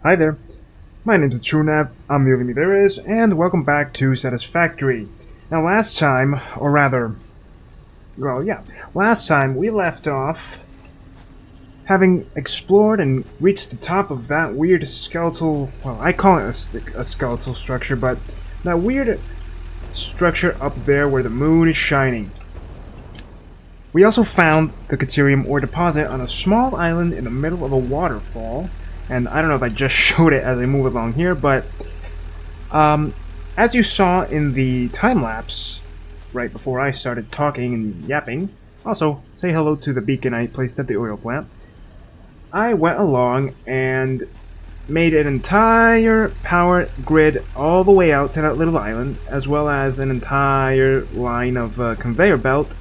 Hi there, my name's TrueNav, I'm the only me there is, and welcome back to Satisfactory. Now last time, or rather, last time we left off having explored and reached the top of that weird skeletal, well, I call it a skeletal structure, but that weird structure up there where the moon is shining. We also found the Caterium ore deposit on a small island in the middle of a waterfall. And I don't know if I just showed it as I move along here, but as you saw in the time-lapse, right before I started talking and yapping, also, say hello to the beacon I placed at the oil plant, I went along and made an entire power grid all the way out to that little island, as well as an entire line of conveyor belt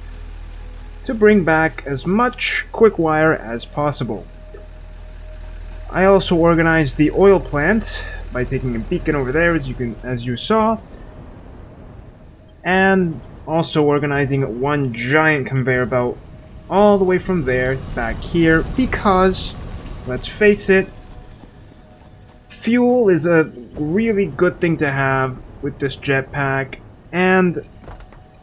to bring back as much quick wire as possible. I also organized the oil plant by taking a beacon over there, as you saw, and also organizing one giant conveyor belt all the way from there back here because, let's face it, fuel is a really good thing to have with this jetpack, and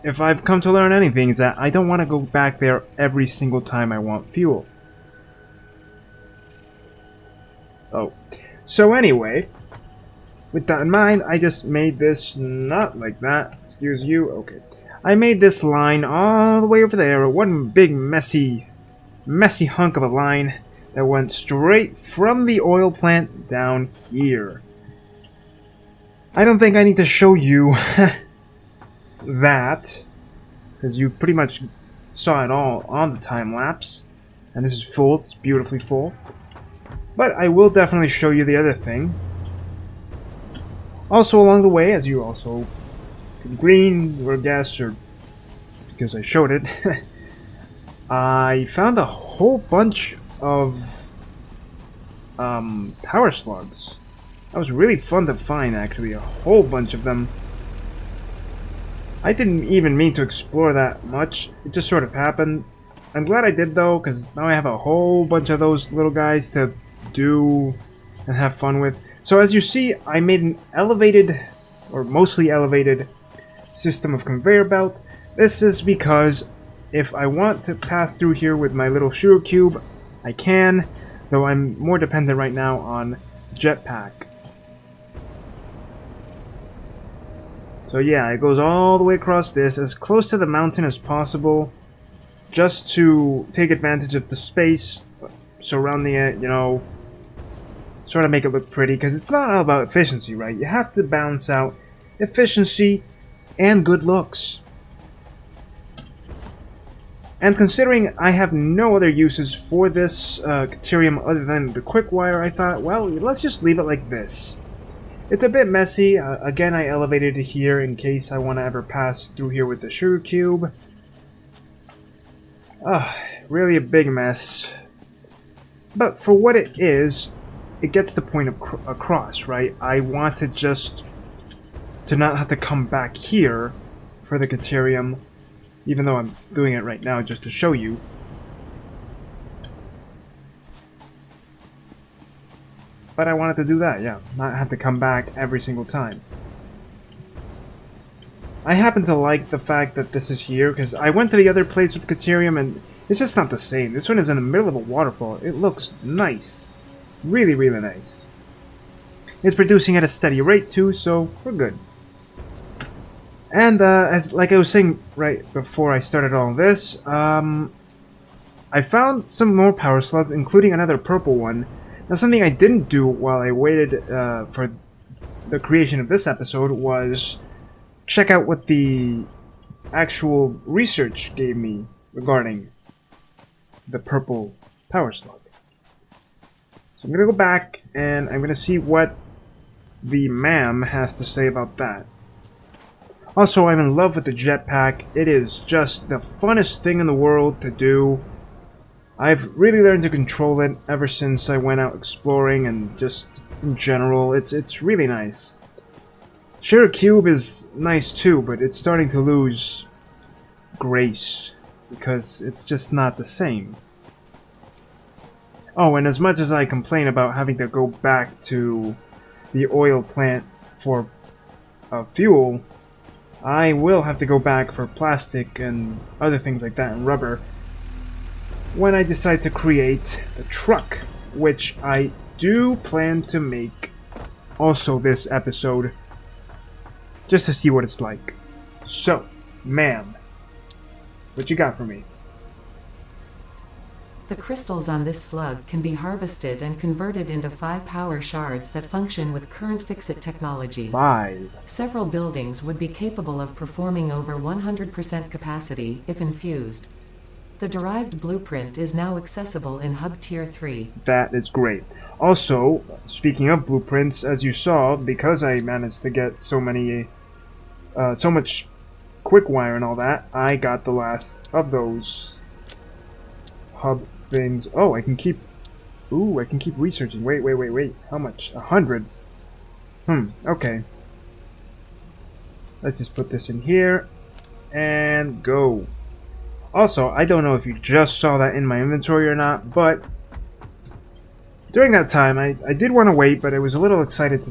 if I've come to learn anything is that I don't want to go back there every single time I want fuel. Oh, so anyway, with that in mind, I just made this, not like that, excuse you, okay. I made this line all the way over there, one big messy hunk of a line that went straight from the oil plant down here. I don't think I need to show you that, because you pretty much saw it all on the time-lapse, and this is full, it's beautifully full. But I will definitely show you the other thing. Also along the way, as you also can glean or guess, or because I showed it, I found a whole bunch of power slugs. That was really fun to find, actually, a whole bunch of them. I didn't even mean to explore that much, it just sort of happened. I'm glad I did though, because now I have a whole bunch of those little guys to do and have fun with. So as you see, I made an elevated, or mostly elevated, system of conveyor belt. This is because if I want to pass through here with my little sugar cube, I can, though I'm more dependent right now on jetpack. So yeah, it goes all the way across this, as close to the mountain as possible, just to take advantage of the space surrounding it, you know, sort of make it look pretty, because it's not all about efficiency, right? You have to balance out efficiency and good looks. And considering I have no other uses for this Caterium other than the quick wire, I thought, well, let's just leave it like this. It's a bit messy. Again, I elevated it here in case I want to ever pass through here with the sugar cube. Really a big mess. But for what it is, it gets the point across, right? I wanted just to not have to come back here for the Caterium, even though I'm doing it right now just to show you. But I wanted to do that, yeah. Not have to come back every single time. I happen to like the fact that this is here, because I went to the other place with the Caterium and it's just not the same. This one is in the middle of a waterfall. It looks nice. Really, really nice. It's producing at a steady rate too, so we're good. And like I was saying right before I started all this, I found some more power slugs, including another purple one. Now, something I didn't do while I waited for the creation of this episode was check out what the actual research gave me regarding the purple power slug. So I'm going to go back and I'm going to see what the ma'am has to say about that. Also, I'm in love with the jetpack. It is just the funnest thing in the world to do. I've really learned to control it ever since I went out exploring and just in general. It's really nice. Sure, Cube is nice too, but it's starting to lose grace because it's just not the same. Oh, and as much as I complain about having to go back to the oil plant for fuel, I will have to go back for plastic and other things like that, and rubber, when I decide to create a truck, which I do plan to make also this episode, just to see what it's like. So, ma'am, what you got for me? The crystals on this slug can be harvested and converted into 5 power shards that function with current fix-it technology. 5. Several buildings would be capable of performing over 100% capacity if infused. The derived blueprint is now accessible in Hub Tier 3. That is great. Also, speaking of blueprints, as you saw, because I managed to get so much quick wire and all that, I got the last of those hub things. Oh, I can keep... Ooh, I can keep researching. Wait. How much? 100? Okay. Let's just put this in here. And go. Also, I don't know if you just saw that in my inventory or not, but during that time, I did want to wait, but I was a little excited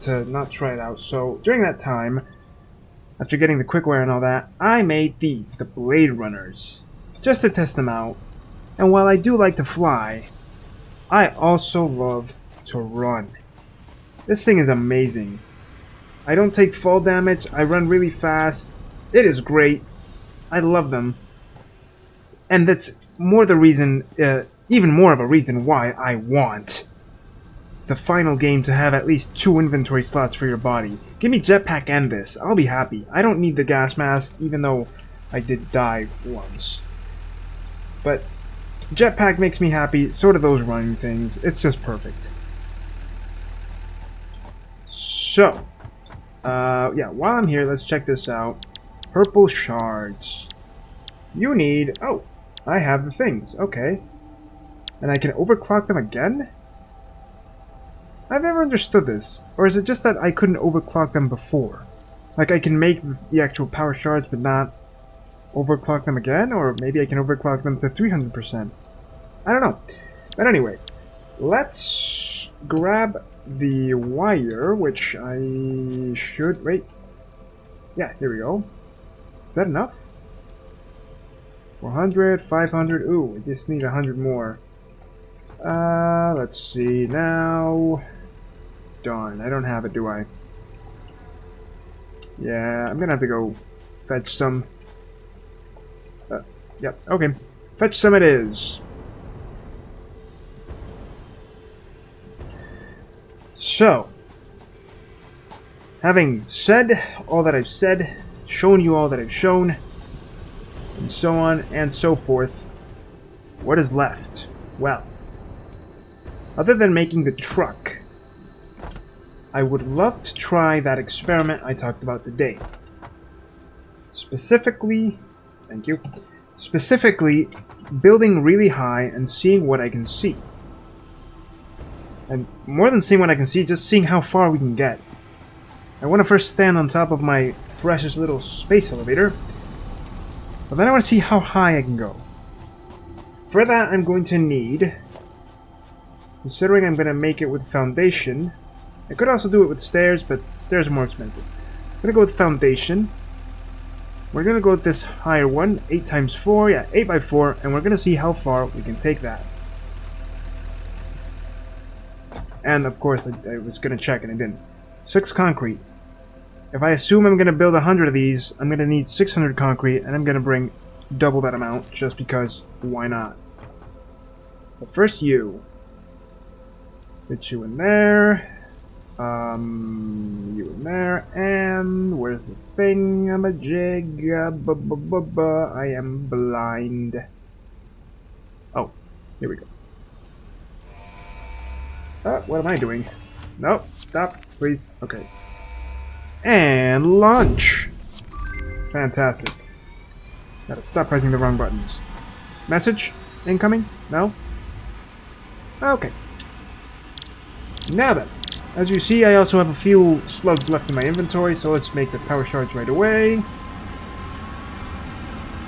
to not try it out. So, during that time, after getting the quickwire and all that, I made these, the Blade Runners, just to test them out. And while I do like to fly, I also love to run. This thing is amazing. I don't take fall damage, I run really fast. It is great. I love them. And that's more the reason, even more of a reason why I want the final game to have at least 2 inventory slots for your body. Give me jetpack and this. I'll be happy. I don't need the gas mask, even though I did die once. But jetpack makes me happy, so do those running things. It's just perfect. So, yeah, while I'm here, let's check this out. Purple shards. You need... Oh, I have the things. Okay. And I can overclock them again? I've never understood this. Or is it just that I couldn't overclock them before? Like, I can make the actual power shards, but not overclock them again? Or maybe I can overclock them to 300%. I don't know. But anyway, let's grab the wire, which I should... Wait. Yeah, here we go. Is that enough? 400, 500. Ooh, I just need 100 more. Let's see now. Darn, I don't have it, do I? Yeah, I'm gonna have to go fetch some. Yep, okay. Fetch some it is. So, having said all that I've said, shown you all that I've shown, and so on and so forth, what is left? Well, other than making the truck, I would love to try that experiment I talked about today. Specifically, thank you, specifically building really high and seeing what I can see. And more than seeing what I can see, just seeing how far we can get. I want to first stand on top of my precious little space elevator, but then I want to see how high I can go. For that, I'm going to need, considering I'm going to make it with foundation, I could also do it with stairs, but stairs are more expensive. I'm going to go with foundation. We're going to go with this higher one, 8 times 4, yeah, 8 by 4, and we're going to see how far we can take that. And of course, I was going to check and I didn't. 6 concrete. If I assume I'm going to build 100 of these, I'm going to need 600 concrete, and I'm going to bring double that amount, just because, why not? But first you. Put you in there. You in there, and where's the thingamajig? I am blind. Oh, here we go. What am I doing? No, stop, please. Okay. And launch! Fantastic. Gotta stop pressing the wrong buttons. Message? Incoming? No? Okay. Now then. As you see, I also have a few slugs left in my inventory, so let's make the power shards right away.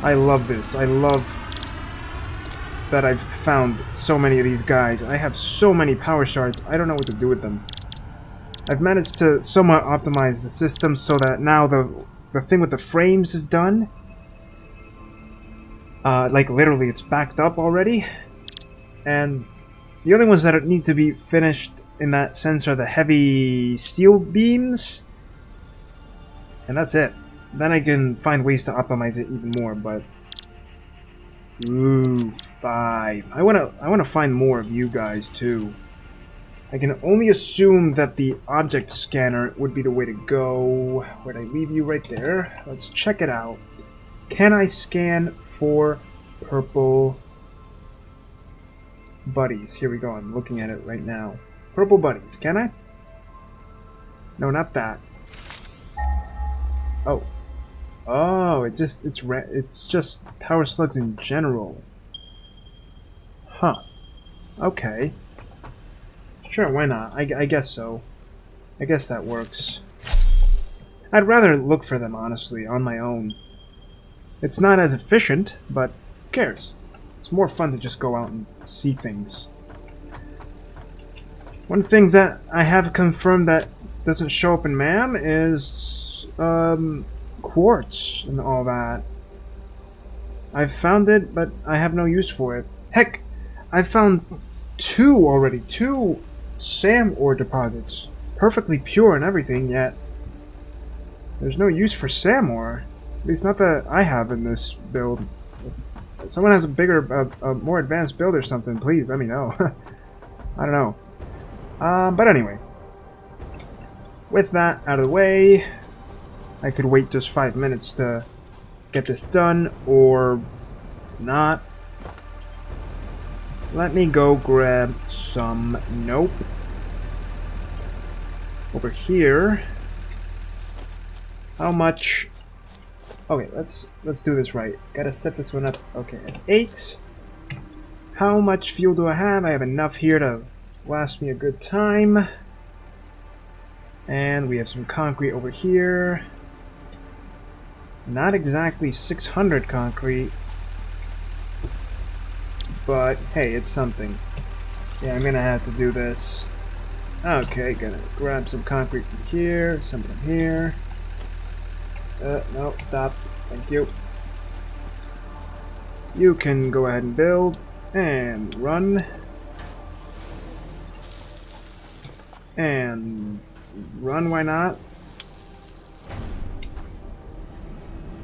I love this. I love that I've found so many of these guys. I have so many power shards, I don't know what to do with them. I've managed to somewhat optimize the system so that now the thing with the frames is done. Like literally it's backed up already. And the only ones that need to be finished in that sense are the heavy steel beams. And that's it. Then I can find ways to optimize it even more, but... Ooh, 5. I wanna find more of you guys too. I can only assume that the object scanner would be the way to go. Where'd I leave you? Right there. Let's check it out. Can I scan for purple buddies? Here we go. I'm looking at it right now. Purple buddies. Can I? No, not that. Oh. Oh, it's just power slugs in general. Huh. Okay. Sure, why not? I guess so. I guess that works. I'd rather look for them, honestly, on my own. It's not as efficient, but who cares? It's more fun to just go out and see things. One thing that I have confirmed that doesn't show up in MAM is quartz and all that. I've found it, but I have no use for it. Heck, I found 2 already. 2 SAM ore deposits. Perfectly pure and everything, yet there's no use for SAM ore. At least not that I have in this build. If someone has a bigger, more advanced build or something, please let me know. I don't know. But anyway. With that out of the way, I could wait just 5 minutes to get this done, or not. Let me go grab some. Nope. Over here. How much? Okay, let's do this right. Gotta set this one up. Okay, at 8. How much fuel do I have? I have enough here to last me a good time. And we have some concrete over here. Not exactly 600 concrete. But, hey, it's something. Yeah, I'm gonna have to do this. Okay, gonna grab some concrete from here, some from here. No, stop. Thank you. You can go ahead and build. And run. And run, why not?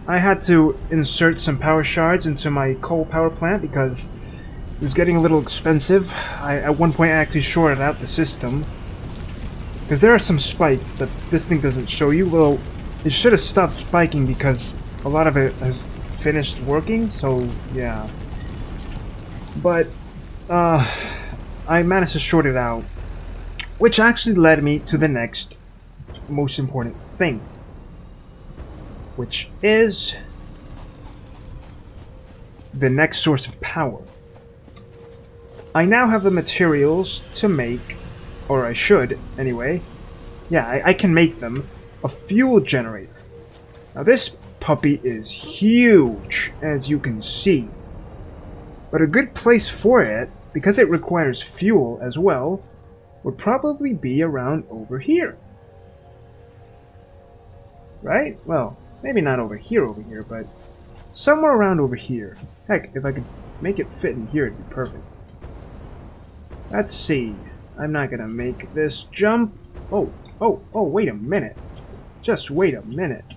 I had to insert some power shards into my coal power plant because it was getting a little expensive. At one point I actually shorted out the system. Because there are some spikes that this thing doesn't show you. Well, it should have stopped spiking because a lot of it has finished working, so yeah. But, I managed to short it out. Which actually led me to the next most important thing. Which is the next source of power. I now have the materials to make, or I should anyway. Yeah, I can make them a fuel generator. Now this puppy is huge, as you can see. But a good place for it, because it requires fuel as well, would probably be around over here. Right? Well, maybe not over here, but somewhere around over here. Heck, if I could make it fit in here, it'd be perfect. Let's see. I'm not gonna make this jump. Oh, wait a minute. Just wait a minute.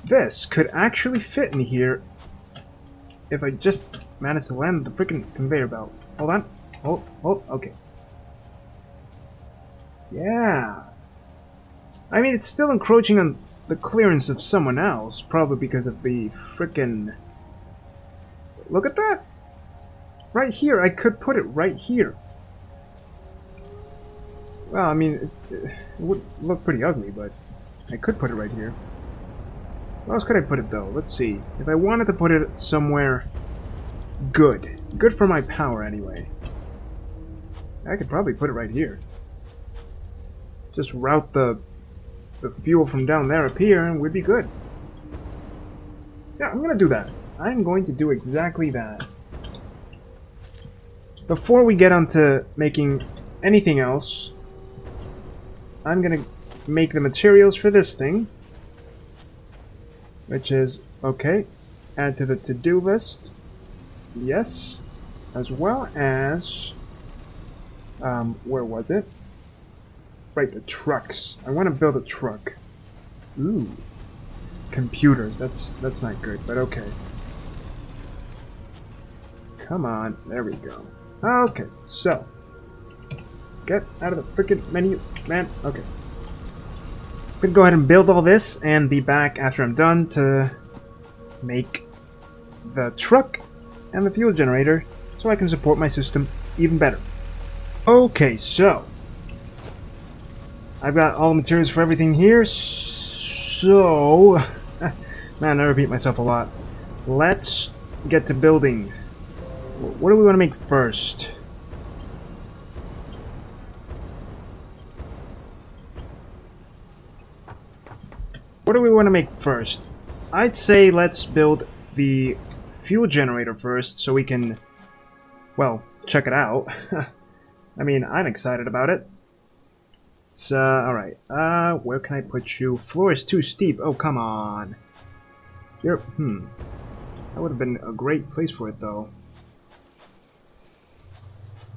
This could actually fit in here if I just manage to land the freaking conveyor belt. Hold on. Oh, okay. Yeah. I mean, it's still encroaching on the clearance of someone else, probably because of the frickin'... Look at that! Right here, I could put it right here. Well, I mean, it would look pretty ugly, but I could put it right here. Where else could I put it, though? Let's see. If I wanted to put it somewhere good. Good for my power, anyway. I could probably put it right here. Just route the fuel from down there up here, and we'd be good. Yeah, I'm gonna do that. I'm going to do exactly that. before we get onto making anything else, I'm gonna make the materials for this thing, which is, okay, add to the to-do list, yes, as well as, where was it? Right, the trucks. I want to build a truck. Ooh. Computers, that's not good, but okay. Come on, there we go. Okay, so. Get out of the freaking menu, man. Okay. I'm gonna go ahead and build all this and be back after I'm done to make the truck and the fuel generator so I can support my system even better. Okay, so I've got all the materials for everything here, so man, I repeat myself a lot. Let's get to building. What do we want to make first? What do we want to make first? I'd say let's build the fuel generator first so we can, well, check it out. I mean, I'm excited about it. So, alright. Where can I put you? Floor is too steep. Oh, come on. You're, that would have been a great place for it, though.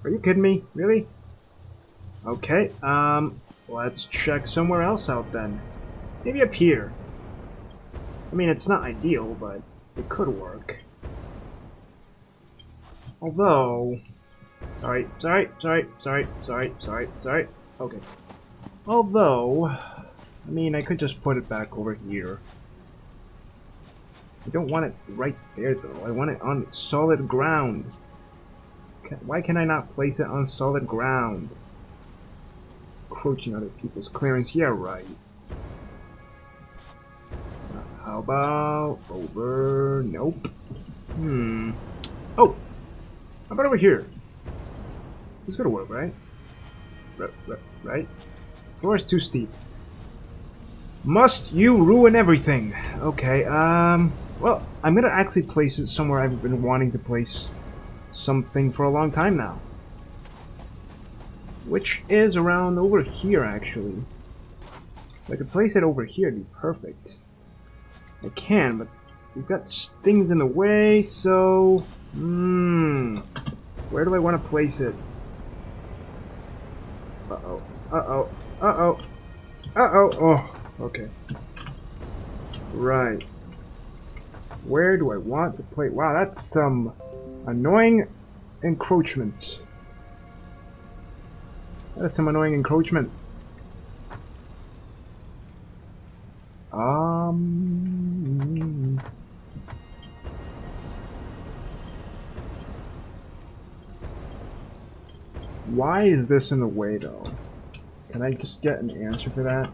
Are you kidding me? Really? Okay, let's check somewhere else out then. Maybe up here. I mean, it's not ideal, but it could work. Although... Sorry. Okay. Although... I mean, I could just put it back over here. I don't want it right there, though. I want it on solid ground. Why can I not place it on solid ground? Encroaching other people's clearance. Yeah, right. How about over? Nope. Oh! How about over here? It's gonna work, right? Right? Floor is too steep. Must you ruin everything? Okay, well, I'm gonna actually place it somewhere I've been wanting to place something for a long time now. Which is around over here, actually. If I could place it over here, it'd be perfect. I can, but we've got things in the way, so... Where do I want to place it? Uh-oh. Oh, okay. Right. Where do I want to place... Wow, that's some annoying encroachment. That is some annoying encroachment. Why is this in the way, though? Can I just get an answer for that?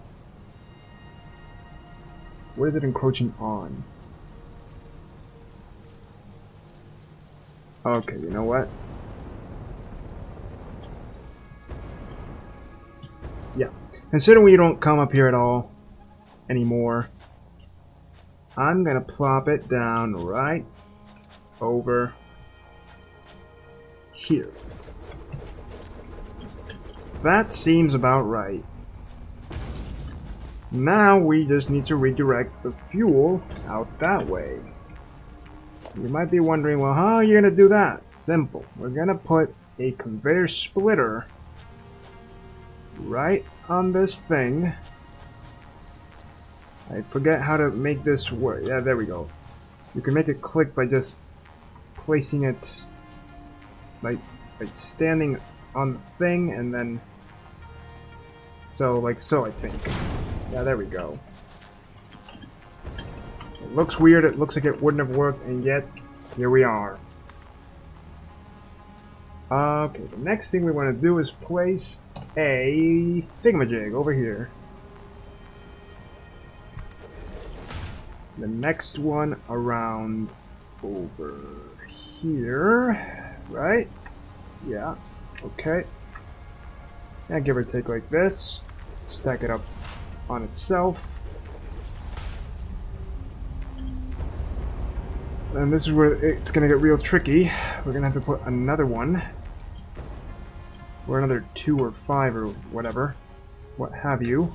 What is it encroaching on? Okay, you know what? Yeah. Considering we don't come up here at all anymore, I'm gonna plop it down right over here. That seems about right. Now we just need to redirect the fuel out that way. You might be wondering, well, how are you gonna do that? Simple. We're gonna put a conveyor splitter right on this thing. I forget how to make this work. Yeah, there we go. You can make it click by just placing it like standing on the thing and then like so, I think. Yeah, there we go. It looks weird, it looks like it wouldn't have worked, and yet here we are. Okay, the next thing we want to do is place a thingamajig over here. The next one around over here, right? Yeah, okay. And give or take like this. Stack it up on itself. And this is where it's gonna get real tricky. We're gonna have to put another one or another 2 or 5 or whatever, what have you,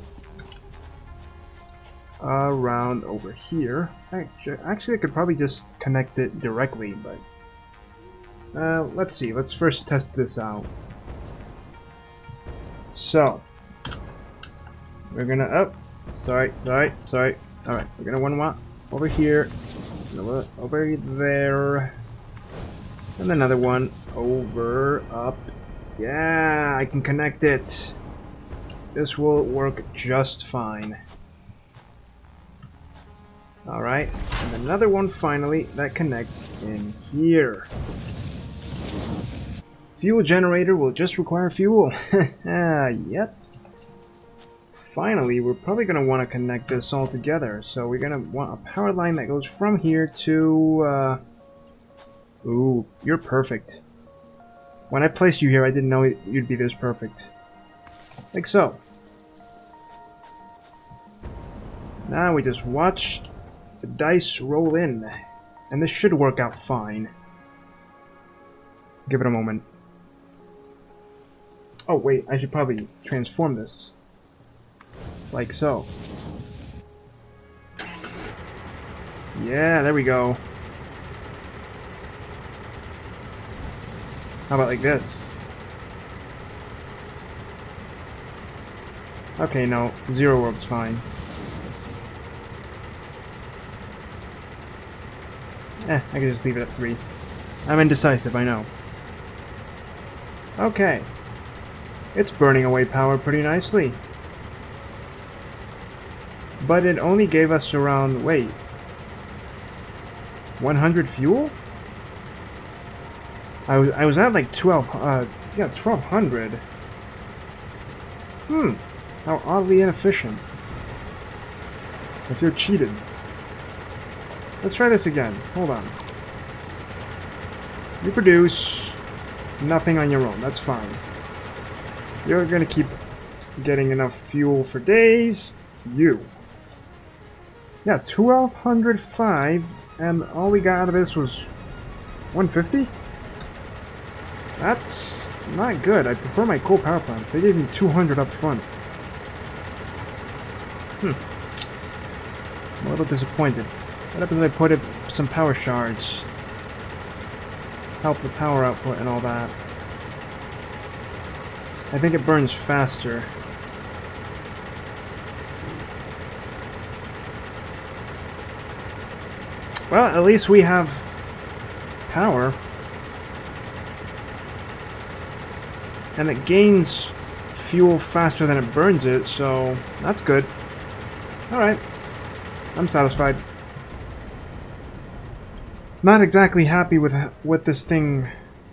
around over here. Actually, I could probably just connect it directly, but let's see. Let's first test this out. So we're gonna sorry. All right, we're gonna one over here, over there, and another one over up. Yeah, I can connect it. This will work just fine. Alright, and another one finally that connects in here. Fuel generator will just require fuel. Yep. Finally, we're probably going to want to connect this all together. So we're going to want a power line that goes from here to... Ooh, you're perfect. When I placed you here, I didn't know you'd be this perfect. Like so. Now we just watch the dice roll in. And this should work out fine. Give it a moment. Oh wait, I should probably transform this. Like so. Yeah, there we go. How about like this? Okay, no, Zero World's fine. I can just leave it at 3. I'm indecisive, I know. Okay. It's burning away power pretty nicely. But it only gave us around, wait, 100 fuel? I was at like 1200. How oddly inefficient. If you're cheated. Let's try this again. Hold on. You produce nothing on your own. That's fine. You're gonna keep getting enough fuel for days. You. Yeah, 1205, and all we got out of this was 150? That's not good. I prefer my coal power plants. They gave me 200 up front. I'm a little disappointed. What happens if I put some power shards? Help the power output and all that. I think it burns faster. Well, at least we have power. And it gains fuel faster than it burns it, so that's good. Alright. I'm satisfied. Not exactly happy with what this thing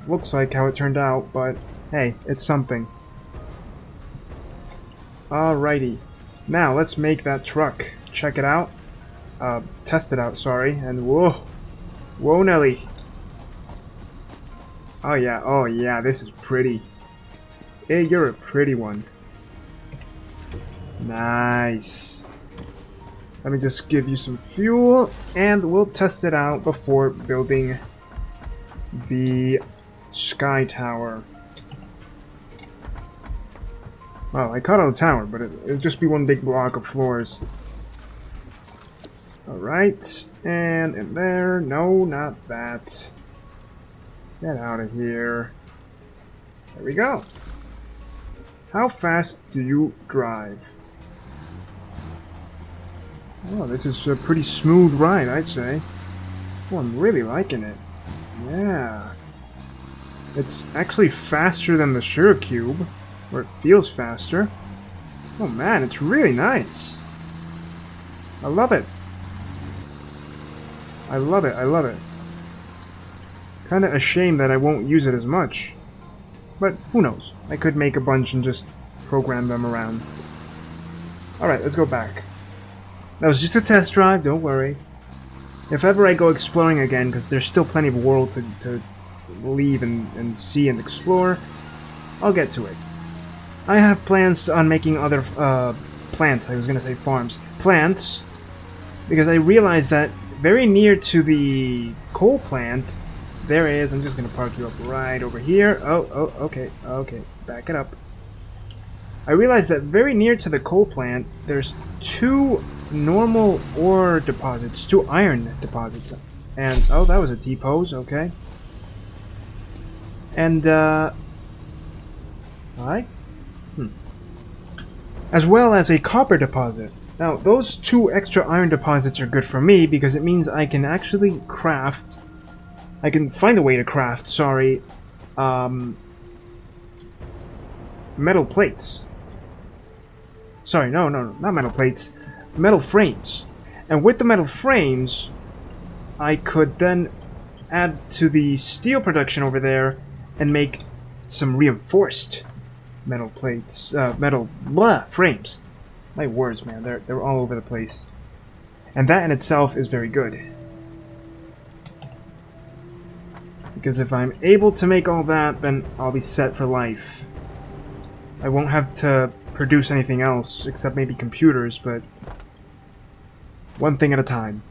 looks like, how it turned out, but hey, it's something. Alrighty. Now, let's make that truck. Check it out. Test it out, sorry, and whoa. Whoa, Nelly. Oh yeah, this is pretty. Hey, you're a pretty one. Nice. Let me just give you some fuel, and we'll test it out before building the sky tower. Well, I cut out the tower, but it'll just be one big block of floors. Alright, and in there. No, not that. Get out of here. There we go. How fast do you drive? Oh, this is a pretty smooth ride, I'd say. Oh, I'm really liking it. Yeah. It's actually faster than the Sugar Cube, or it feels faster. Oh man, it's really nice. I love it. I love it, I love it. Kinda a shame that I won't use it as much. But who knows? I could make a bunch and just program them around. Alright, let's go back. That was just a test drive, don't worry. If ever I go exploring again, because there's still plenty of world to leave and see and explore, I'll get to it. I have plans on making other plants, I was going to say farms. Plants, because I realized that very near to the coal plant, there it is. I'm just gonna park you up right over here. Oh, okay, okay. Back it up. I realized that very near to the coal plant, there's 2 normal ore deposits, 2 iron deposits. And, oh, that was a T-pose, okay. And, alright. As well as a copper deposit. Now, those 2 extra iron deposits are good for me because it means I can actually craft... I can find a way to craft, sorry, metal plates. Sorry, no, not metal plates. Metal frames. And with the metal frames, I could then add to the steel production over there and make some reinforced metal plates, frames. My words, man, they're all over the place. And that in itself is very good. Because if I'm able to make all that, then I'll be set for life. I won't have to produce anything else, except maybe computers, but one thing at a time.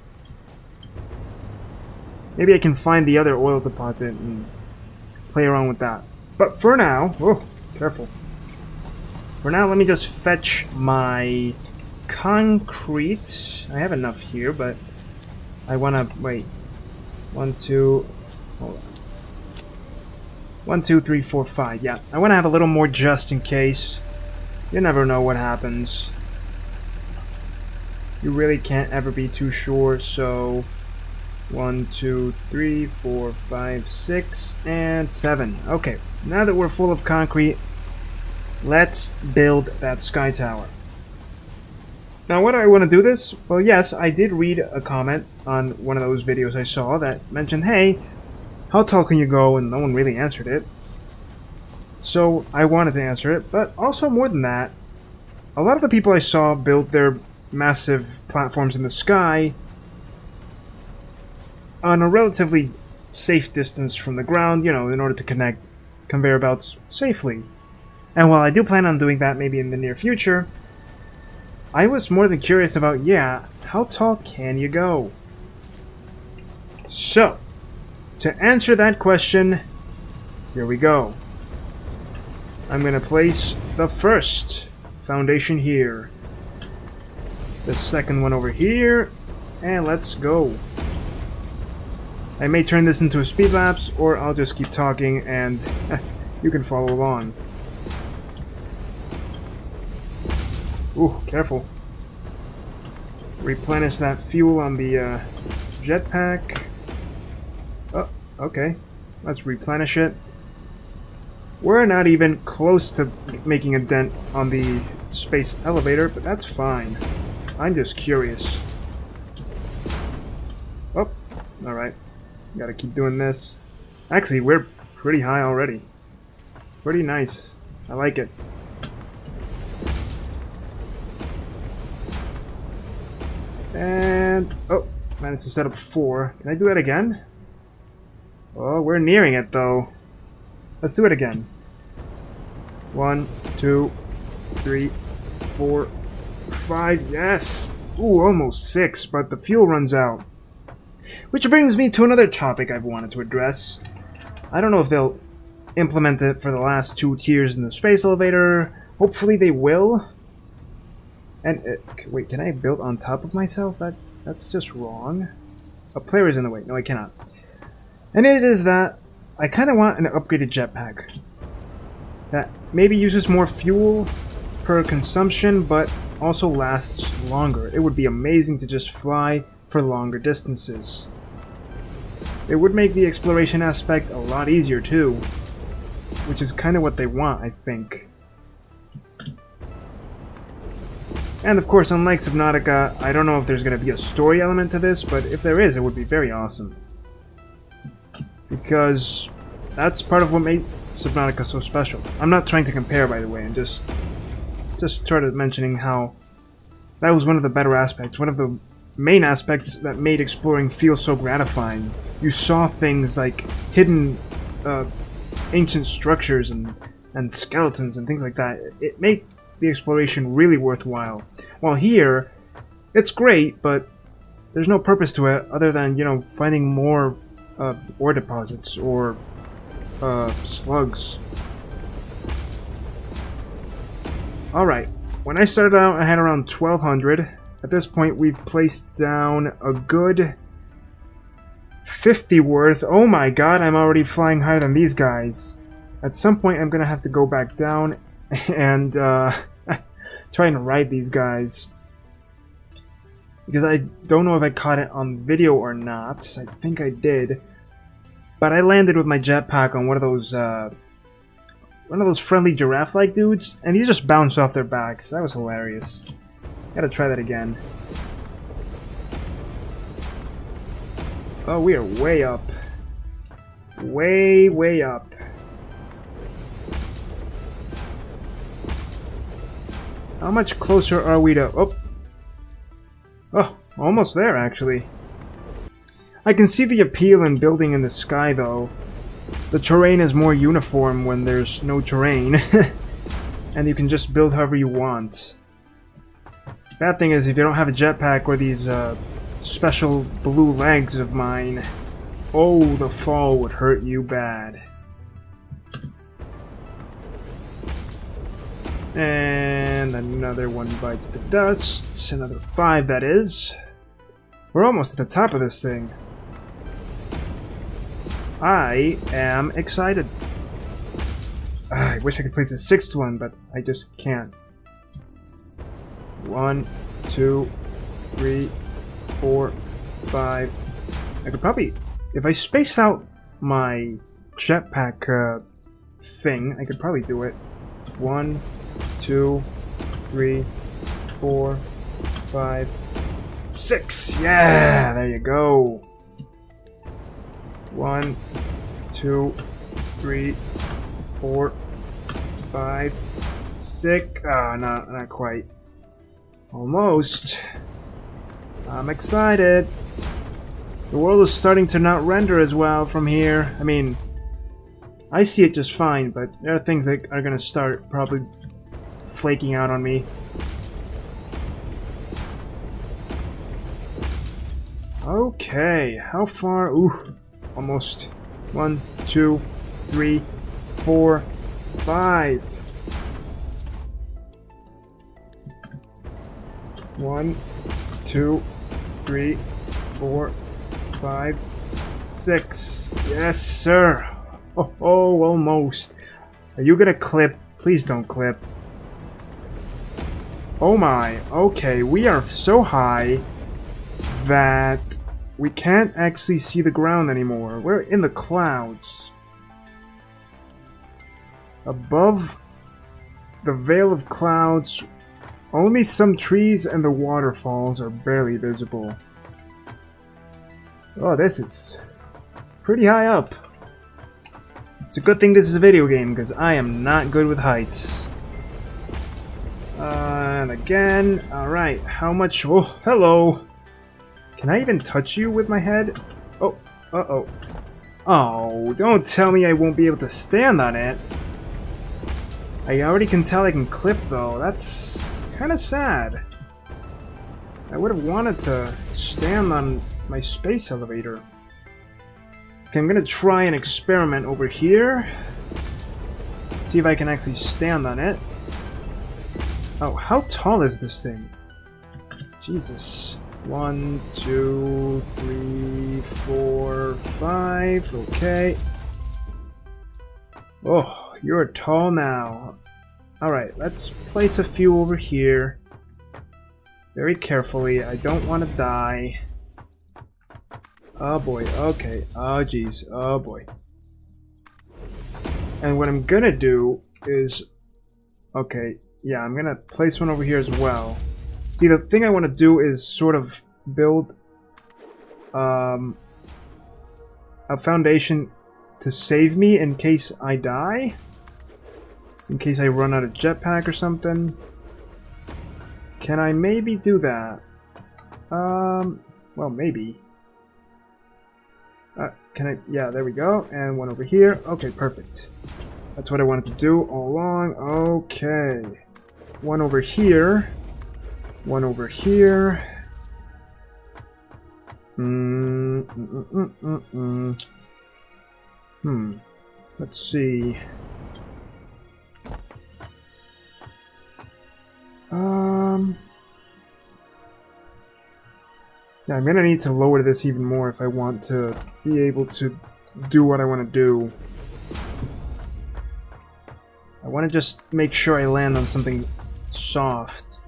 Maybe I can find the other oil deposit and play around with that. But for now, oh, careful. For now, let me just fetch my concrete. I have enough here, but I want to, wait. 1, 2, hold on. 1, 2, 3, 4, 5. Yeah, I want to have a little more just in case. You never know what happens. You really can't ever be too sure, so 1, 2, 3, 4, 5, 6, and 7. Okay, now that we're full of concrete, let's build that sky tower. Now, why do I want to do this? Well, yes, I did read a comment on one of those videos I saw that mentioned, hey, how tall can you go? And no one really answered it. So I wanted to answer it, but also more than that, a lot of the people I saw built their massive platforms in the sky on a relatively safe distance from the ground, you know, in order to connect conveyor belts safely. And while I do plan on doing that maybe in the near future, I was more than curious about, yeah, how tall can you go? So, to answer that question, here we go. I'm going to place the first foundation here. The second one over here. And let's go. I may turn this into a speed lapse, or I'll just keep talking and you can follow along. Ooh, careful. Replenish that fuel on the jetpack. Oh, okay. Let's replenish it. We're not even close to making a dent on the space elevator, but that's fine. I'm just curious. Oh, alright. Gotta keep doing this. Actually, we're pretty high already. Pretty nice. I like it. And, oh, managed to set up 4. Can I do that again? Oh, we're nearing it though. Let's do it again. 1, 2, 3, 4, 5. Yes! Ooh, almost 6, but the fuel runs out. Which brings me to another topic I've wanted to address. I don't know if they'll implement it for the last 2 tiers in the space elevator. Hopefully they will. And, wait, can I build on top of myself? That's just wrong. A player is in the way. No, I cannot. And it is that I kind of want an upgraded jetpack that maybe uses more fuel per consumption, but also lasts longer. It would be amazing to just fly for longer distances. It would make the exploration aspect a lot easier too, which is kind of what they want, I think. And of course, unlike Subnautica, I don't know if there's going to be a story element to this, but if there is, it would be very awesome. Because that's part of what made Subnautica so special. I'm not trying to compare, by the way, and just started mentioning how that was one of the better aspects, one of the main aspects that made exploring feel so gratifying. You saw things like hidden ancient structures and skeletons and things like that. It made the exploration really worthwhile. While here, it's great, but there's no purpose to it other than, you know, finding more ore deposits or slugs. Alright, when I started out I had around 1200. At this point we've placed down a good 50 worth. Oh my god, I'm already flying higher than these guys. At some point I'm gonna have to go back down and try and ride these guys. Because I don't know if I caught it on video or not. I think I did. But I landed with my jetpack on one of those friendly giraffe-like dudes, and he just bounced off their backs. That was hilarious. Gotta try that again. Oh, we are way up. Way, way up. How much closer are we to... Oh, almost there, actually. I can see the appeal in building in the sky, though. The terrain is more uniform when there's no terrain. And you can just build however you want. Bad thing is, if you don't have a jetpack or these special blue legs of mine, oh, the fall would hurt you bad. And another one bites the dust. Another 5, that is. We're almost at the top of this thing. I am excited. I wish I could place a 6th one, but I just can't. 1, 2, 3, 4, 5. I could probably... If I space out my jetpack thing, I could probably do it. 1, 2, 3, 4, 5, 6. Yeah, there you go. 1, 2, 3, 4, 5, 6. Ah, not quite. Almost. I'm excited. The world is starting to not render as well from here. I mean, I see it just fine, but there are things that are gonna start probably flaking out on me. Okay, how far? Ooh, almost. 1, 2, 3, 4, 5. 1, 2, 3, 4, 5, 6. Yes, sir. Oh, almost. Are you gonna clip? Please don't clip. Oh my. Okay, we are so high that we can't actually see the ground anymore. We're in the clouds. Above the veil of clouds, only some trees and the waterfalls are barely visible. Oh, this is pretty high up. It's a good thing this is a video game, because I am not good with heights. And again, alright, how much... Oh, hello! Can I even touch you with my head? Oh, uh-oh. Oh, don't tell me I won't be able to stand on it. I already can tell I can clip, though. That's kind of sad. I would have wanted to stand on my space elevator. Okay, I'm gonna try an experiment over here. See if I can actually stand on it. Oh, how tall is this thing? Jesus. 1, 2, 3, 4, 5. Okay. Oh, you're tall now. Alright, let's place a few over here. Very carefully. I don't want to die. Oh boy, okay. Oh jeez, oh boy. And what I'm gonna do is... Okay, yeah, I'm gonna place one over here as well. See, the thing I want to do is sort of build a foundation to save me in case I die. In case I run out of jetpack or something. Can I maybe do that? Well, maybe. Can I? Yeah, there we go. And one over here. Okay, perfect. That's what I wanted to do all along. Okay. One over here. One over here. Let's see. Yeah, I'm gonna need to lower this even more if I want to be able to do what I want to do. I want to just make sure I land on something soft.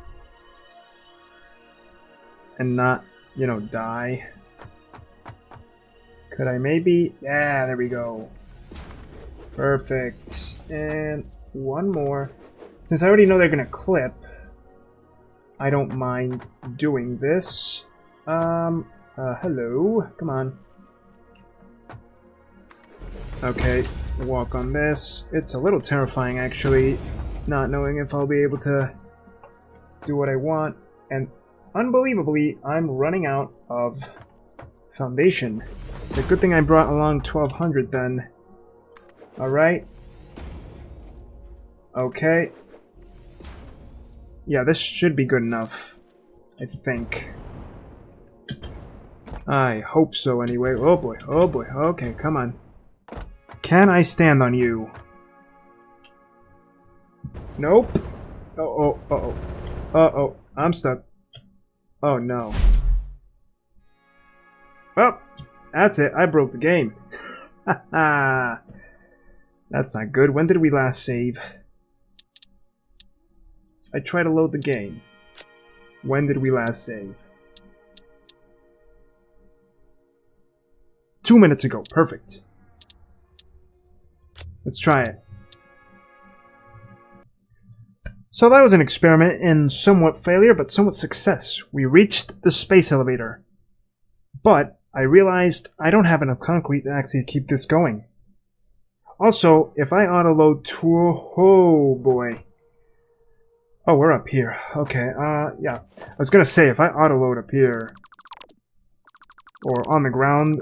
And not, you know, die. Could I maybe? Yeah, there we go. Perfect. And one more. Since I already know they're gonna clip, I don't mind doing this. Hello. Come on. Okay, walk on this. It's a little terrifying, actually, not knowing if I'll be able to do what I want. And unbelievably, I'm running out of foundation. It's a good thing I brought along 1200 then. Alright. Okay. Yeah, this should be good enough. I think. I hope so anyway. Oh boy, oh boy. Okay, come on. Can I stand on you? Nope. Uh-oh, uh-oh. Uh-oh, I'm stuck. Oh no. Well, that's it. I broke the game. Haha. That's not good. When did we last save? I try to load the game. When did we last save? 2 minutes ago. Perfect. Let's try it. So that was an experiment in somewhat failure, but somewhat success. We reached the space elevator. But I realized I don't have enough concrete to actually keep this going. Also, if I auto-load to... Oh boy. Oh, we're up here. Okay, yeah. I was gonna say, if I auto-load up here, or on the ground,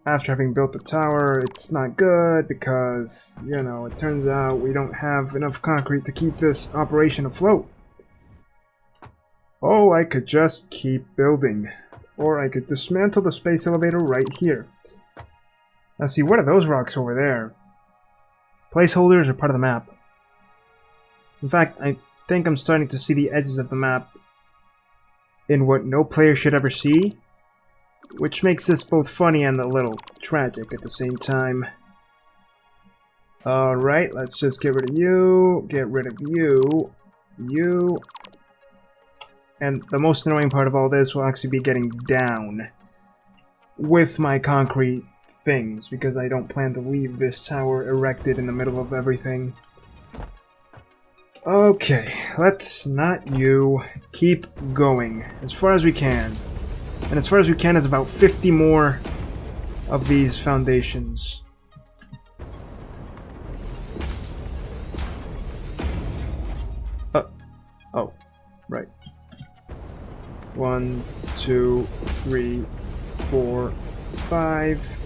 after having built the tower, it's not good because, you know, it turns out we don't have enough concrete to keep this operation afloat. Oh, I could just keep building. Or I could dismantle the space elevator right here. Now see, what are those rocks over there? Placeholders are part of the map. In fact, I think I'm starting to see the edges of the map in what no player should ever see, which makes this both funny and a little tragic at the same time. Alright, let's just get rid of you, get rid of you, you, and the most annoying part of all this will actually be getting down with my concrete things, because I don't plan to leave this tower erected in the middle of everything. Okay, let's not you keep going as far as we can. And as far as we can is about 50 more of these foundations. Oh, right. 1, 2, 3, 4, 5.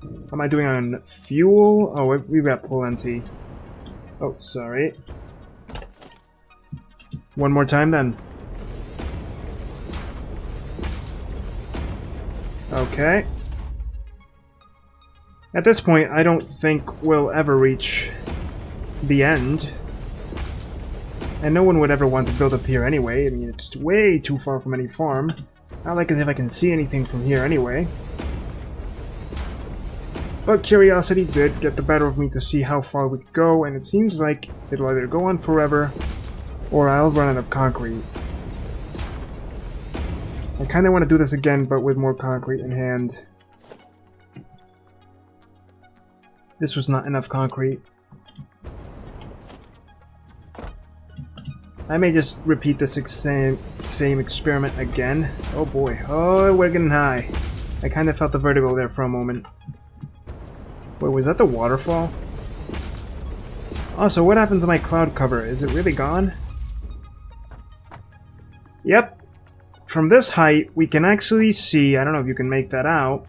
How am I doing on fuel? Oh, we've got plenty. Oh, sorry. One more time then. Okay. At this point, I don't think we'll ever reach the end. And no one would ever want to build up here anyway. I mean, it's way too far from any farm. Not like as if I can see anything from here anyway. But curiosity did get the better of me to see how far we could go, and it seems like it'll either go on forever, or I'll run out of concrete. I kinda want to do this again, but with more concrete in hand. This was not enough concrete. I may just repeat this same experiment again. Oh boy. Oh, we're getting high. I kinda felt the vertigo there for a moment. Wait, was that the waterfall? Also, what happened to my cloud cover? Is it really gone? Yep. From this height, we can actually see, I don't know if you can make that out,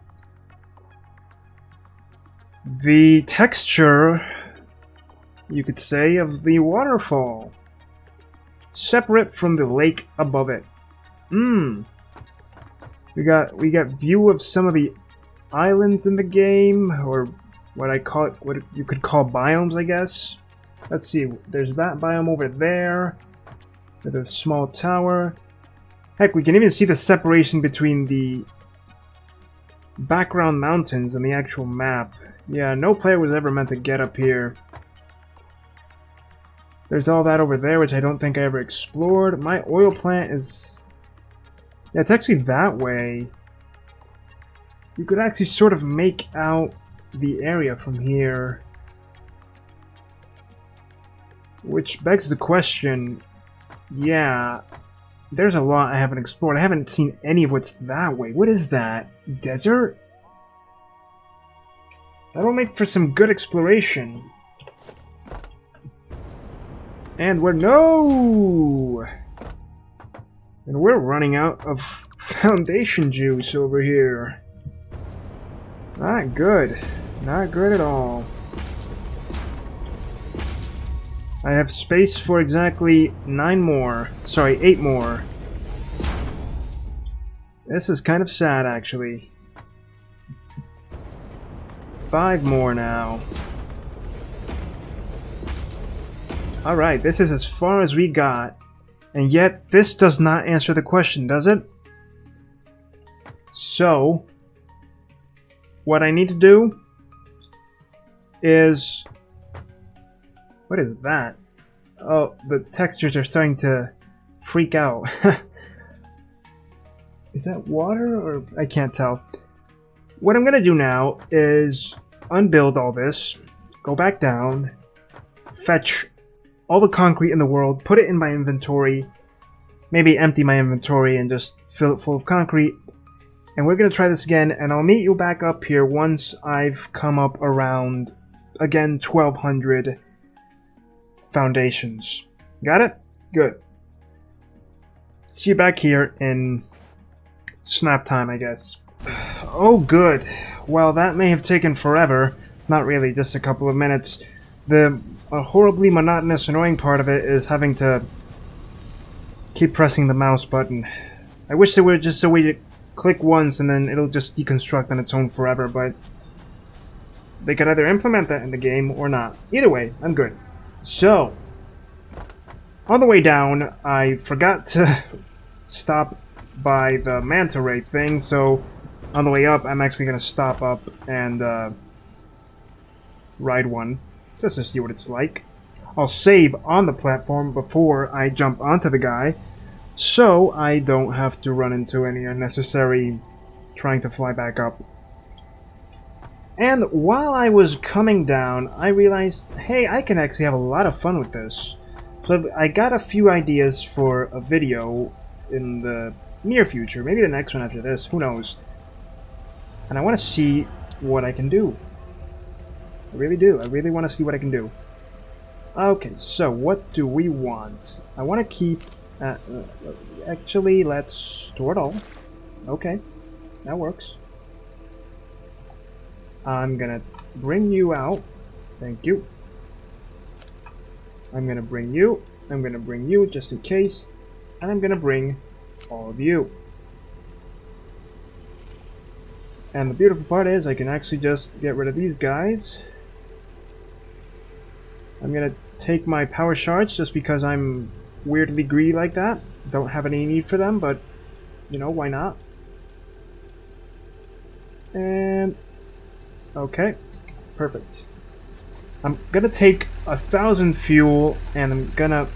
the texture, you could say, of the waterfall. Separate from the lake above it. We got view of some of the islands in the game, or what you could call biomes, I guess. Let's see. There's that biome over there with a small tower. Heck, we can even see the separation between the background mountains and the actual map. Yeah, no player was ever meant to get up here. There's all that over there, which I don't think I ever explored. My oil plant is... yeah, it's actually that way. You could actually sort of make out the area from here. Which begs the question, yeah, there's a lot I haven't explored. I haven't seen any of what's that way. What is that? Desert? That'll make for some good exploration. And we're... no! And we're running out of foundation juice over here. Not good. Not good at all. I have space for exactly 9 more. Sorry, 8 more. This is kind of sad, actually. 5 more now. Alright, this is as far as we got. And yet, this does not answer the question, does it? So, what I need to do is... what is that? Oh, the textures are starting to freak out. Is that water or... I can't tell. What I'm gonna do now is unbuild all this, go back down, fetch all the concrete in the world, put it in my inventory, maybe empty my inventory and just fill it full of concrete, and we're gonna try this again, and I'll meet you back up here once I've come up around, again, 1200 foundations. Got it? Good. See you back here in snap time, I guess. Oh, good. Well, that may have taken forever. Not really, just a couple of minutes. The horribly monotonous, annoying part of it is having to keep pressing the mouse button. I wish there were just a way to click once and then it'll just deconstruct on its own forever, but they could either implement that in the game or not. Either way, I'm good. So, on the way down, I forgot to stop by the manta ray thing, so on the way up, I'm actually going to stop up and ride one, just to see what it's like. I'll save on the platform before I jump onto the guy, so I don't have to run into any unnecessary trying to fly back up. And while I was coming down, I realized, hey, I can actually have a lot of fun with this. So I got a few ideas for a video in the near future, maybe the next one after this, who knows. And I want to see what I can do. I really do. I really want to see what I can do. Okay, so what do we want? I want to keep... actually, let's store it all. Okay, that works. I'm gonna bring you out. Thank you. I'm gonna bring you. I'm gonna bring you just in case. And I'm gonna bring all of you. And the beautiful part is I can actually just get rid of these guys. I'm gonna take my power shards just because I'm weirdly greedy like that. Don't have any need for them, but you know, why not? And okay, perfect. I'm gonna take 1,000 fuel, and I'm gonna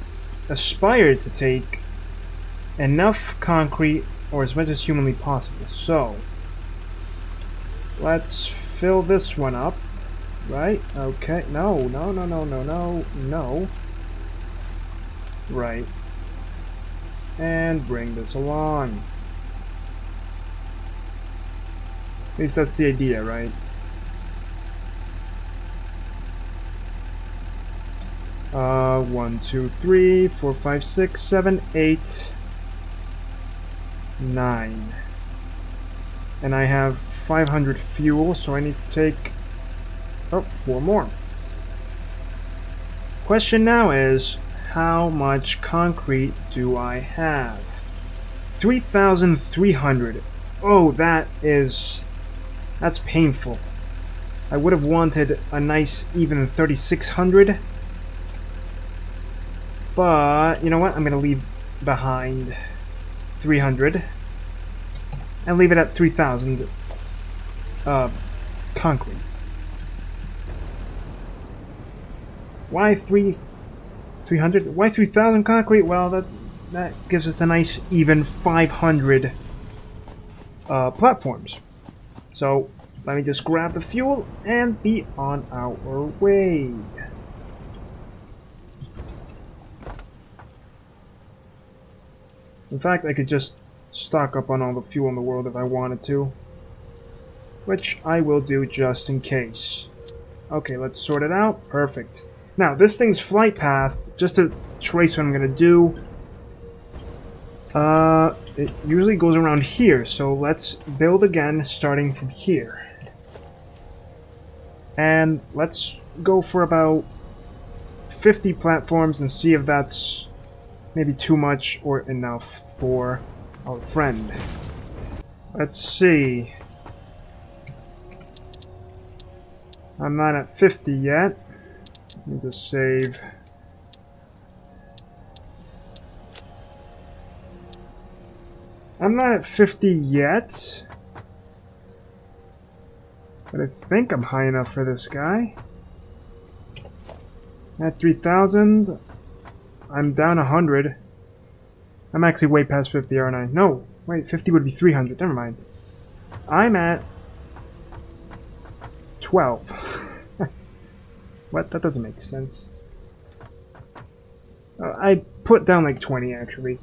aspire to take enough concrete, or as much as humanly possible. So let's fill this one up, right? Okay, no. Right. And bring this along. At least that's the idea, right? 1, 2, 3, 4, 5, 6, 7, 8, 9. And I have 500 fuel, so I need to take 4 more. Question now is, how much concrete do I have? 3,300. Oh, that's painful. I would have wanted a nice even 3,600. But, you know what? I'm going to leave behind 300. And leave it at 3,000 concrete. Why 300? Why 3,000 concrete? Well, that gives us a nice even 500 platforms. So let me just grab the fuel and be on our way. In fact, I could just stock up on all the fuel in the world if I wanted to, which I will do just in case. Okay, let's sort it out. Perfect. Now, this thing's flight path, just to trace what I'm going to do, it usually goes around here, so let's build again, starting from here. And let's go for about 50 platforms and see if that's maybe too much or enough for our friend. Let's see. I'm not at 50 yet. Let me just save. I'm not at 50 yet. But I think I'm high enough for this guy. At 3,000. I'm down 100. I'm actually way past 50, aren't I? No, wait, 50 would be 300. Never mind. I'm at 12. What? That doesn't make sense. I put down like 20, actually.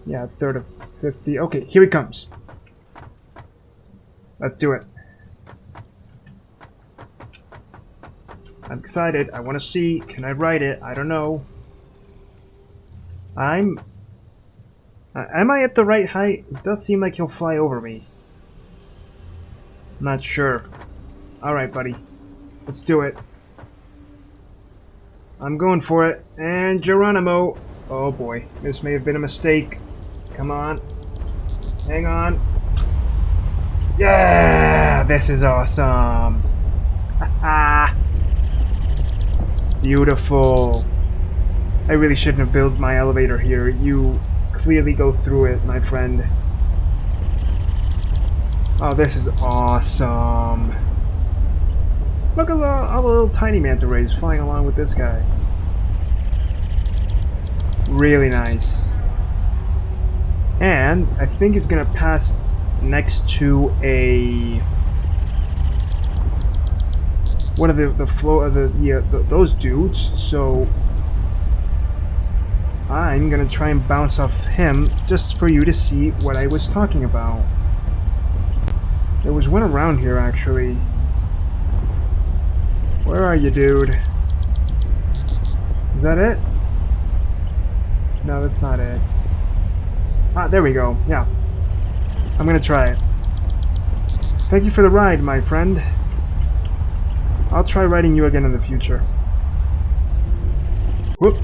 Yeah, a third of 50. Okay, here he comes. Let's do it. I'm excited. I want to see. Can I ride it? I don't know. Am I at the right height? It does seem like he'll fly over me. Not sure. Alright, buddy. Let's do it. I'm going for it. And Geronimo. Oh boy. This may have been a mistake. Come on. Hang on. Yeah! This is awesome. Haha. Beautiful. I really shouldn't have built my elevator here. You clearly go through it, my friend. Oh, this is awesome. Look at all the little tiny manta rays flying along with this guy. Really nice. And I think it's gonna pass next to a... one of the flow of those dudes, so I'm gonna try and bounce off him just for you to see what I was talking about. There was one around here, actually. Where are you, dude? Is that it? No, that's not it. Ah, there we go. Yeah. I'm gonna try it. Thank you for the ride, my friend. I'll try riding you again in the future. Whoop.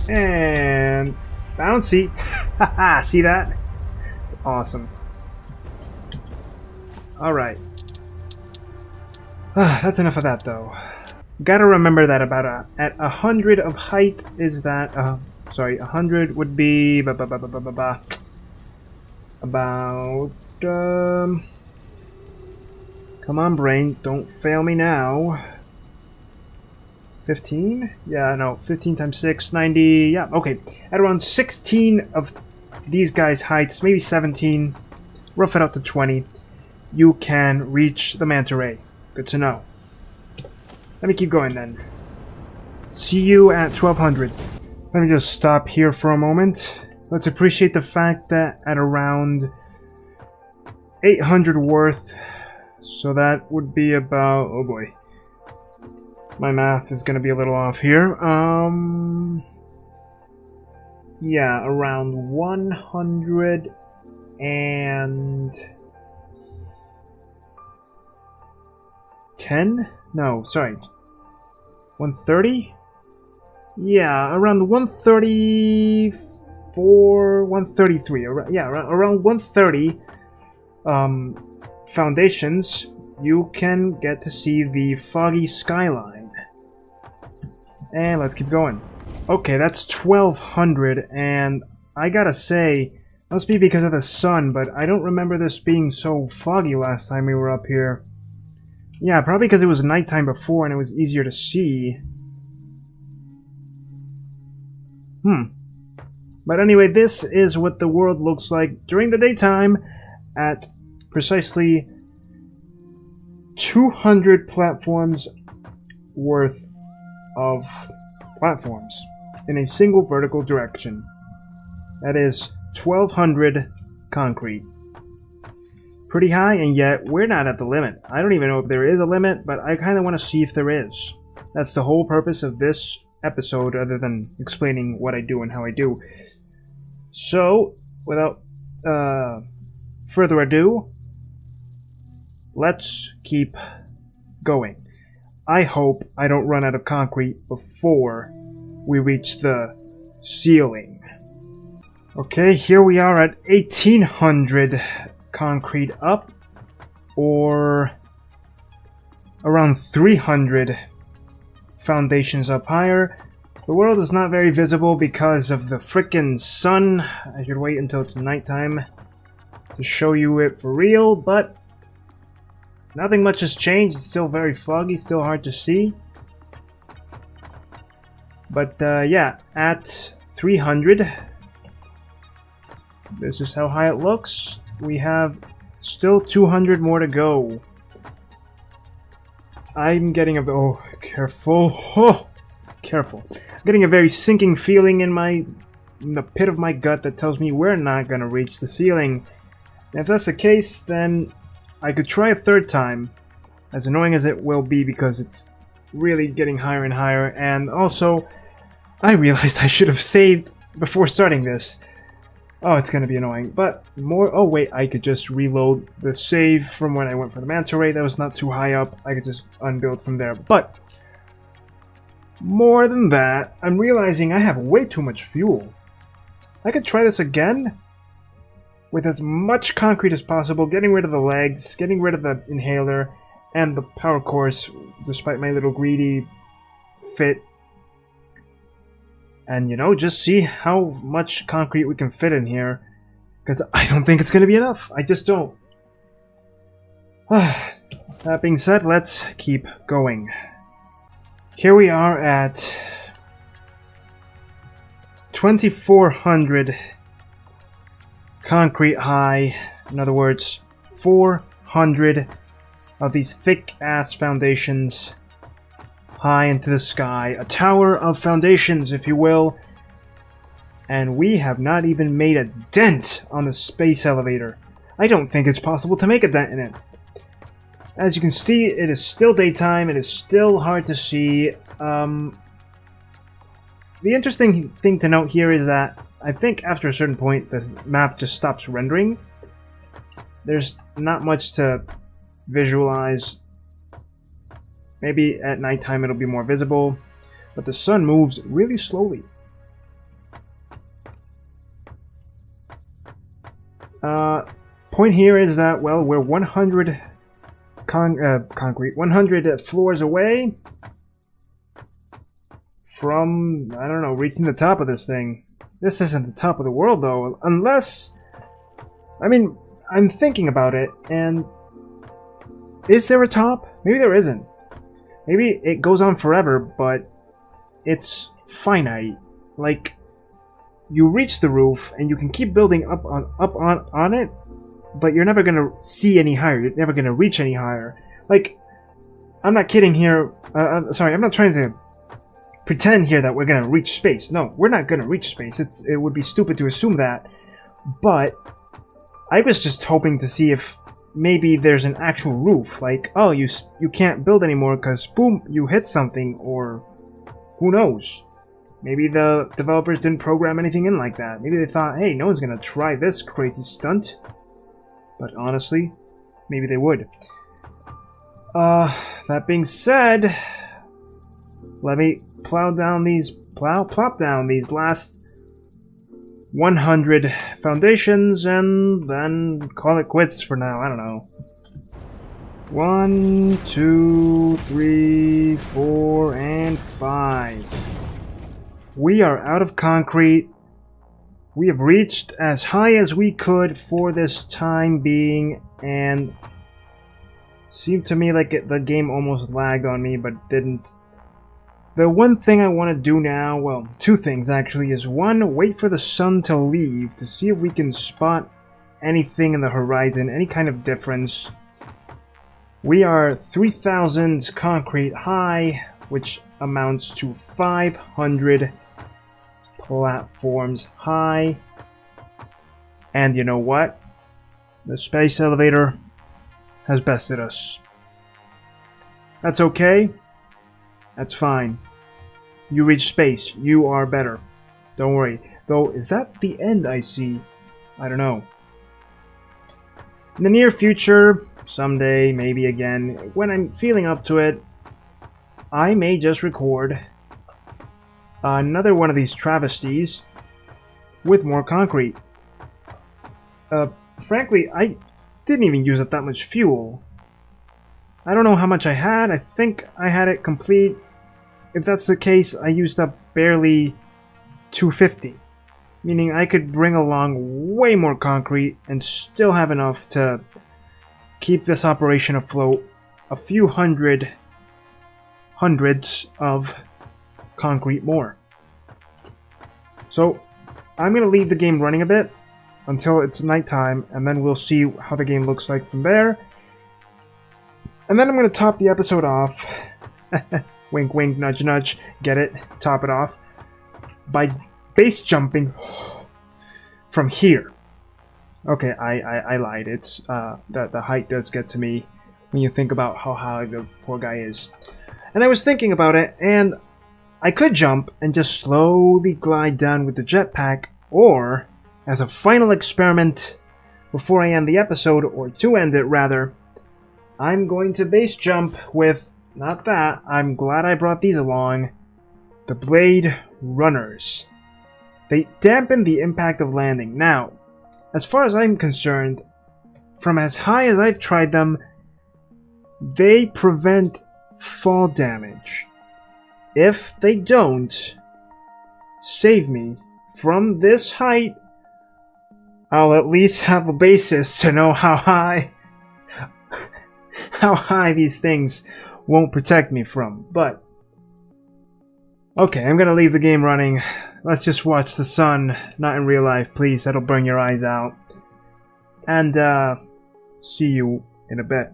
And bouncy. Haha, see that? It's awesome. Alright. That's enough of that, though. Gotta remember that about at 100 of height is that... sorry, 100 would be... about... come on, brain. Don't fail me now. 15? Yeah, no. 15 times 6, 90. Yeah, okay. At around 16 of these guys' heights, maybe 17, rough it out to 20, you can reach the manta ray. Good to know. Let me keep going then. See you at 1200. Let me just stop here for a moment. Let's appreciate the fact that at around 800 worth, so that would be about... oh boy. My math is going to be a little off here. Yeah, around 110? No, sorry. 130? Yeah, around 130... 133. Yeah, around 130 foundations, you can get to see the foggy skyline. And let's keep going. Okay, that's 1200, and I gotta say, must be because of the sun, but I don't remember this being so foggy last time we were up here. Yeah, probably because it was nighttime before and it was easier to see. But anyway, this is what the world looks like during the daytime at precisely 200 platforms worth of platforms in a single vertical direction. That is 1200 concrete. Pretty high, and yet we're not at the limit. I don't even know if there is a limit, but I kind of want to see if there is. That's the whole purpose of this episode, other than explaining what I do and how I do. So, without further ado, let's keep going. I hope I don't run out of concrete before we reach the ceiling. Okay, here we are at 1800 concrete up, or around 300 foundations up higher. The world is not very visible because of the frickin' sun. I should wait until it's nighttime to show you it for real, but nothing much has changed. It's still very foggy, still hard to see. But yeah, at 300, this is how high it looks. We have still 200 more to go. I'm getting a... oh, careful. Oh, careful. I'm getting a very sinking feeling in the pit of my gut that tells me we're not going to reach the ceiling. And if that's the case, then I could try a third time, as annoying as it will be because it's really getting higher and higher. And also, I realized I should have saved before starting this. Oh, it's gonna be annoying, but more... oh wait, I could just reload the save from when I went for the manta ray. That was not too high up. I could just unbuild from there, but more than that, I'm realizing I have way too much fuel. I could try this again with as much concrete as possible, getting rid of the legs, getting rid of the inhaler, and the power cores, despite my little greedy fit. And, you know, just see how much concrete we can fit in here. Because I don't think it's going to be enough. I just don't. That being said, let's keep going. Here we are at 2,400 concrete high. In other words, 400 of these thick-ass foundations high into the sky. A tower of foundations, if you will. And we have not even made a dent on the space elevator. I don't think it's possible to make a dent in it. As you can see, it is still daytime. It is still hard to see. The interesting thing to note here is that I think after a certain point, the map just stops rendering. There's not much to visualize. Maybe at nighttime it'll be more visible, but the sun moves really slowly. Point here is that, well, we're 100 concrete, 100 floors away from, I don't know, reaching the top of this thing. This isn't the top of the world, though, unless... I mean, I'm thinking about it, and... is there a top? Maybe there isn't. Maybe it goes on forever, but it's finite. Like, you reach the roof, and you can keep building up on it, but you're never gonna see any higher. You're never gonna reach any higher. Like, I'm not kidding here. Sorry, I'm not trying to pretend here that we're gonna reach space. No, we're not gonna reach space. It would be stupid to assume that. But I was just hoping to see if maybe there's an actual roof. Like, oh, you can't build anymore because boom, you hit something, or who knows? Maybe the developers didn't program anything in like that. Maybe they thought, hey, no one's gonna try this crazy stunt. But honestly, maybe they would. That being said, let me plop down these last 100 foundations, and then call it quits for now. I don't know. 1, 2, 3, 4, and 5. We are out of concrete. We have reached as high as we could for this time being, and seemed to me like the game almost lagged on me, but didn't. The one thing I want to do now, well, two things actually, is one, wait for the sun to leave to see if we can spot anything in the horizon, any kind of difference. We are 3,000 concrete high, which amounts to 500 platforms high. And you know what? The space elevator has bested us. That's okay. That's fine. You reach space. You are better. Don't worry. Though, is that the end I see? I don't know. In the near future, someday, maybe again, when I'm feeling up to it, I may just record another one of these travesties with more concrete. Frankly, I didn't even use up that much fuel. I don't know how much I had. I think I had it complete. If that's the case, I used up barely 250. Meaning I could bring along way more concrete and still have enough to keep this operation afloat. A few hundreds of concrete more. So I'm going to leave the game running a bit until it's nighttime, and then we'll see how the game looks like from there. And then I'm going to top the episode off. Wink, wink, nudge, nudge. Get it? Top it off. By base jumping from here. Okay, I lied. It's the height does get to me when you think about how high the poor guy is. And I was thinking about it, and I could jump and just slowly glide down with the jetpack, or as a final experiment before I end the episode, or to end it rather, I'm going to base jump with, not that, I'm glad I brought these along, the Blade Runners. They dampen the impact of landing. Now, as far as I'm concerned, from as high as I've tried them, they prevent fall damage. If they don't save me from this height, I'll at least have a basis to know how high these things won't protect me from. But okay, I'm gonna leave the game running. Let's just watch the sun, not in real life, please. That'll burn your eyes out. And see you in a bit.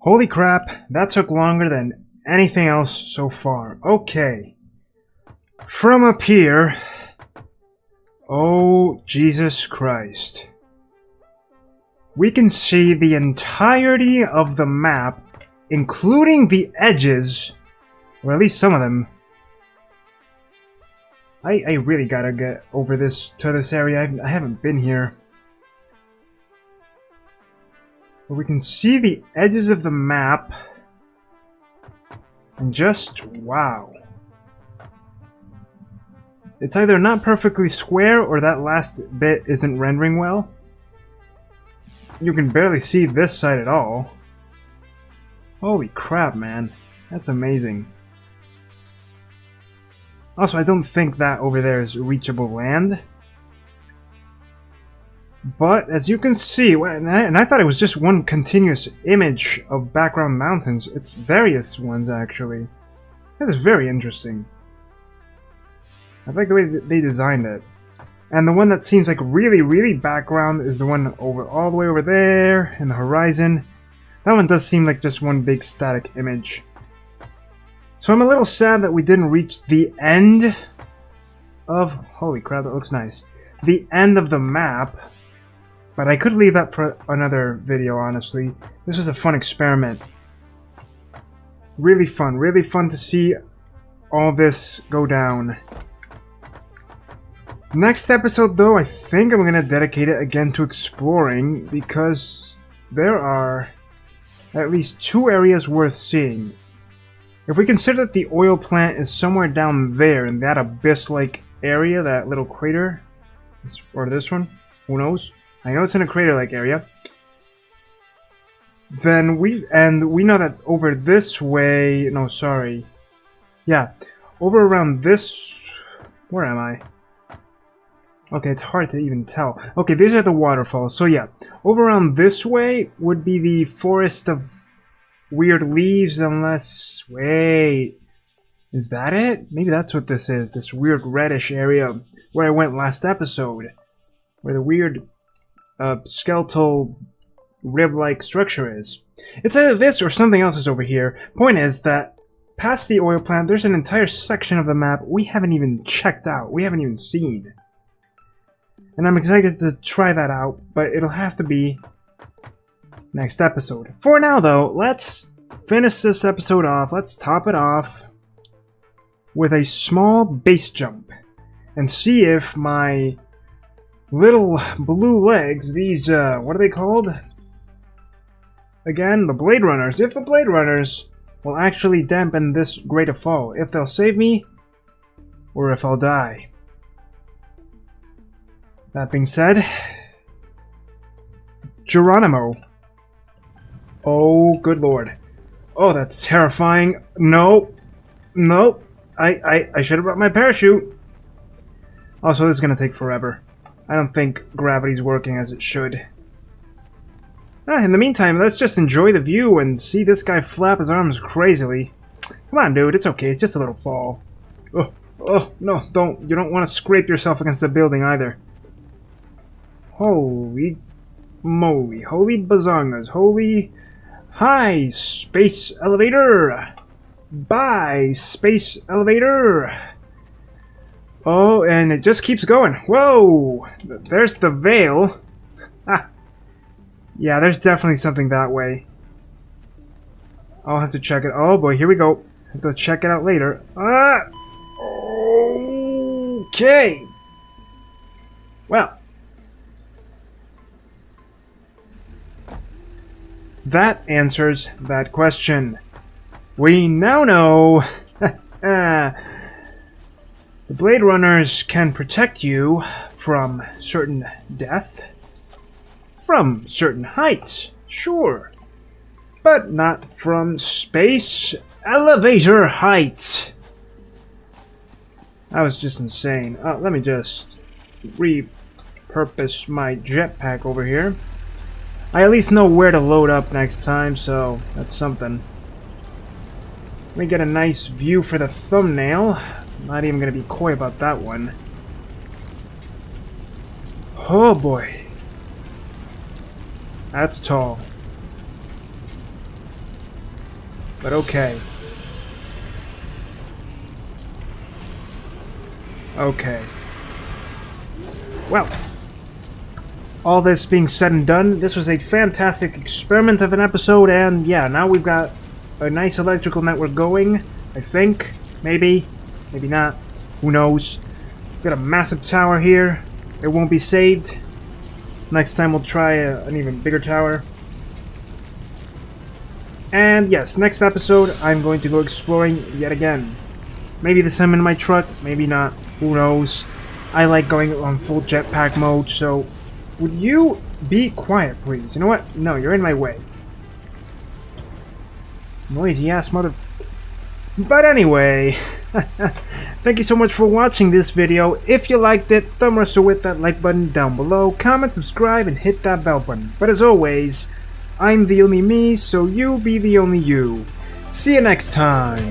Holy crap, that took longer than anything else so far. Okay. From up here... Oh, Jesus Christ. We can see the entirety of the map, including the edges, or at least some of them. I really gotta get over to this area. I haven't been here. But we can see the edges of the map, and just wow. It's either not perfectly square or that last bit isn't rendering well. You can barely see this side at all. Holy crap, man. That's amazing. Also, I don't think that over there is reachable land. But, as you can see, and I thought it was just one continuous image of background mountains. It's various ones, actually. This is very interesting. I like the way they designed it. And the one that seems like really background is the one over all the way over there in the horizon. That one does seem like just one big static image. So I'm a little sad that we didn't reach the end of... Holy crap, that looks nice. The end of the map. But I could leave that for another video, honestly. This was a fun experiment. Really fun to see all this go down. Next episode, though, I think I'm going to dedicate it again to exploring, because there are at least 2 areas worth seeing. If we consider that the oil plant is somewhere down there in that abyss-like area, that little crater, or this one, who knows? I know it's in a crater-like area. Then we know that over this way, no, sorry. Yeah, over around this, where am I? Okay, it's hard to even tell. Okay, these are the waterfalls. So yeah, over around this way would be the forest of weird leaves, unless... Wait, is that it? Maybe that's what this is, this weird reddish area where I went last episode. Where the weird skeletal rib-like structure is. It's either this or something else is over here. Point is that past the oil plant, there's an entire section of the map we haven't even checked out. We haven't even seen. And I'm excited to try that out, but it'll have to be next episode. For now, though, let's finish this episode off. Let's top it off with a small base jump and see if my little blue legs, these, what are they called? Again, the Blade Runners. If the Blade Runners will actually dampen this rate of fall. If they'll save me, or if I'll die. That being said, Geronimo. Oh, good lord. Oh, that's terrifying. No. No. I should have brought my parachute. Also, this is going to take forever. I don't think gravity's working as it should. In the meantime, let's just enjoy the view and see this guy flap his arms crazily. Come on, dude. It's okay. It's just a little fall. Oh, no. Don't. You don't want to scrape yourself against the building either. Holy moly, holy bazongas, holy... Hi, space elevator! Bye, space elevator! Oh, and it just keeps going. Whoa! There's the veil. Ah. Yeah, there's definitely something that way. I'll have to check it. Oh boy, here we go. Have to check it out later. Ah! Okay! Well... that answers that question. We now know the Blade Runners can protect you from certain death, from certain heights, sure, but not from space elevator heights. That was just insane. Let me just repurpose my jetpack over here. I at least know where to load up next time, so that's something. Let me get a nice view for the thumbnail. I'm not even going to be coy about that one. Oh boy. That's tall. But okay. Okay. Well. All this being said and done, this was a fantastic experiment of an episode, and yeah, now we've got a nice electrical network going, I think. Maybe. Maybe not. Who knows. We've got a massive tower here. It won't be saved. Next time we'll try an even bigger tower. And yes, next episode I'm going to go exploring yet again. Maybe this time in my truck, maybe not. Who knows. I like going on full jetpack mode, so... would you be quiet, please? You know what? No, you're in my way. Noisy ass mother... But anyway, thank you so much for watching this video. If you liked it, thumb wrestle with that like button down below, comment, subscribe, and hit that bell button. But as always, I'm the only me, so you be the only you. See you next time.